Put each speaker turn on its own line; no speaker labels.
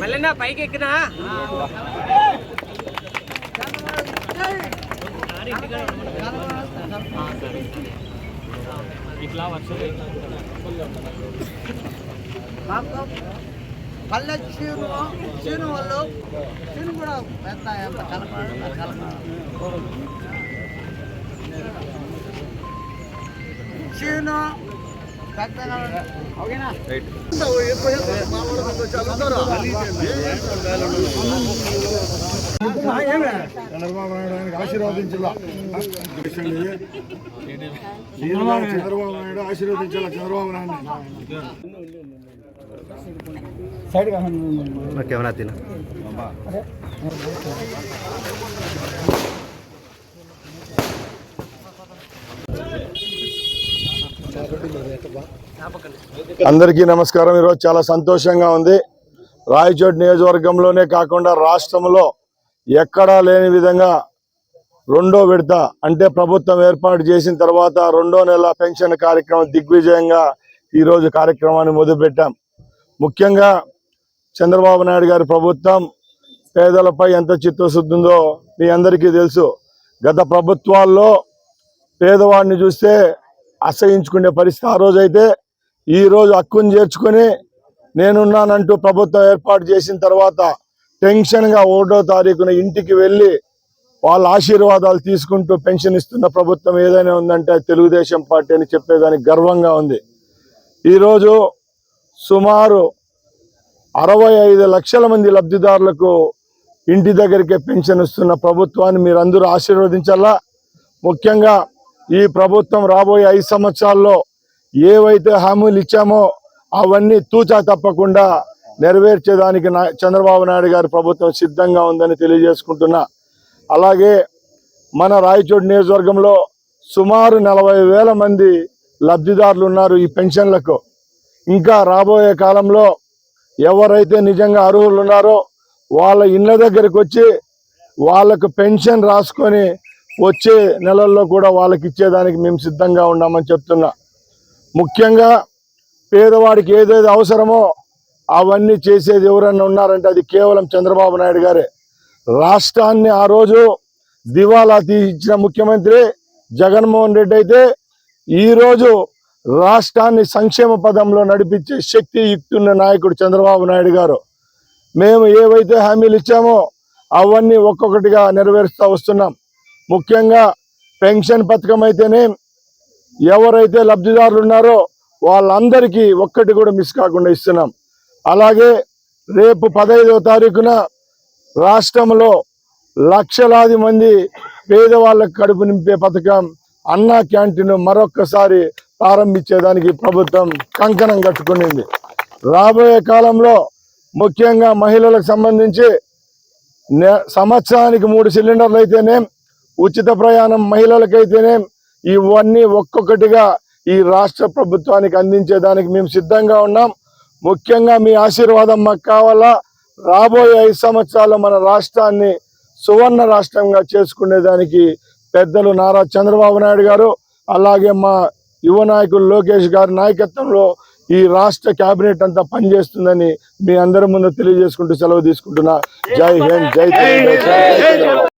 మళ్ళీ పైకి ఎక్కినా ఇట్లా
పల్లె చీను వాళ్ళు చీను కూడా పెద్ద ఎంత చీను పెద్దగా ఓకేనా
చంద్రబాబు నాయుడు ఆయనకు ఆశీర్వదించాల చంద్రబాబు నాయుడు ఆశీర్వదించాల చంద్రబాబు నాయుడు
కెమెరా తిన
అందరికీ నమస్కారం. ఈరోజు చాలా సంతోషంగా ఉంది. రాయచోటి నియోజకవర్గంలోనే కాకుండా రాష్ట్రంలో ఎక్కడా లేని విధంగా రెండో విడత అంటే ప్రభుత్వం ఏర్పాటు చేసిన తర్వాత రెండో నెల పెన్షన్ కార్యక్రమం దిగ్విజయంగా ఈరోజు కార్యక్రమాన్ని మొదలుపెట్టాం. ముఖ్యంగా చంద్రబాబు నాయుడు గారి ప్రభుత్వం పేదలపై ఎంత చిత్తశుద్ధి ఉందో మీ అందరికీ తెలుసు. గత ప్రభుత్వాల్లో పేదవాడిని చూస్తే అసహించుకునే పరిస్థితి ఆ రోజైతే, ఈరోజు హక్కును చేర్చుకొని నేనున్నానంటూ ప్రభుత్వం ఏర్పాటు చేసిన తర్వాత టెన్షన్గా 1వ తారీఖున ఇంటికి వెళ్ళి వాళ్ళ ఆశీర్వాదాలు తీసుకుంటూ పెన్షన్ ఇస్తున్న ప్రభుత్వం ఏదైనా ఉందంటే తెలుగుదేశం పార్టీ అని చెప్పేదానికి గర్వంగా ఉంది. ఈరోజు సుమారు 65 లక్షల మంది లబ్ధిదారులకు ఇంటి దగ్గరికే పెన్షన్ ఇస్తున్న ప్రభుత్వాన్ని మీరందరూ ఆశీర్వదించాలా. ముఖ్యంగా ఈ ప్రభుత్వం రాబోయే 5 సంవత్సరాల్లో ఏవైతే హామీలు ఇచ్చామో అవన్నీ తూచా తప్పకుండా నెరవేర్చేదానికి చంద్రబాబు నాయుడు గారి ప్రభుత్వం సిద్ధంగా ఉందని తెలియజేసుకుంటున్నా. అలాగే మన రాయచోటి నియోజకవర్గంలో సుమారు 40,000 మంది లబ్ధిదారులు ఉన్నారు ఈ పెన్షన్లకు. ఇంకా రాబోయే కాలంలో ఎవరైతే నిజంగా అర్హులు ఉన్నారో వాళ్ళ ఇళ్ళ దగ్గరికి వచ్చి వాళ్ళకు పెన్షన్ రాసుకొని వచ్చే నెలల్లో కూడా వాళ్ళకి ఇచ్చేదానికి మేము సిద్ధంగా ఉన్నామని చెప్తున్నా. ముఖ్యంగా పేదవాడికి ఏదేది అవసరమో అవన్నీ చేసేది ఎవరన్నా ఉన్నారంటే అది కేవలం చంద్రబాబు నాయుడు గారే. రాష్ట్రాన్ని ఆ రోజు దివాలా తీయించిన ముఖ్యమంత్రి జగన్మోహన్ రెడ్డి అయితే ఈరోజు రాష్ట్రాన్ని సంక్షేమ పదంలో నడిపించే శక్తి యుక్తున్న నాయకుడు చంద్రబాబు నాయుడు గారు. మేము ఏవైతే హామీలు ఇచ్చామో అవన్నీ ఒక్కొక్కటిగా నెరవేరుస్తూ వస్తున్నాం. ముఖ్యంగా పెన్షన్ పథకం అయితేనే ఎవరైతే లబ్ధిదారులు ఉన్నారో వాళ్ళందరికీ ఒక్కటి కూడా మిస్ కాకుండా ఇస్తున్నాం. అలాగే రేపు 15వ తారీఖున రాష్ట్రంలో లక్షలాది మంది పేదవాళ్ళకు కడుపు నింపే పథకం అన్నా క్యాంటీన్ మరొక్కసారి ప్రారంభించేదానికి ప్రభుత్వం కంకణం కట్టుకునింది. రాబోయే కాలంలో ముఖ్యంగా మహిళలకు సంబంధించి సంవత్సరానికి 3 సిలిండర్లు అయితేనే, ఉచిత ప్రయాణం మహిళలకైతేనే, ఇవన్నీ ఒక్కొక్కటిగా ఈ రాష్ట్ర ప్రభుత్వానికి అందించేదానికి మేము సిద్ధంగా ఉన్నాం. ముఖ్యంగా మీ ఆశీర్వాదం మాకు కావాలా. రాబోయే 5 సంవత్సరాల్లో మన రాష్ట్రాన్ని సువర్ణ రాష్ట్రంగా చేసుకునేదానికి పెద్దలు నారా చంద్రబాబు నాయుడు గారు అలాగే మా యువ నాయకులు లోకేష్ గారి నాయకత్వంలో ఈ రాష్ట్ర కేబినెట్ అంతా పనిచేస్తుందని మీ అందరి ముందు తెలియజేసుకుంటూ సెలవు తీసుకుంటున్నా. జై హింద్, జై తెలంగాణ.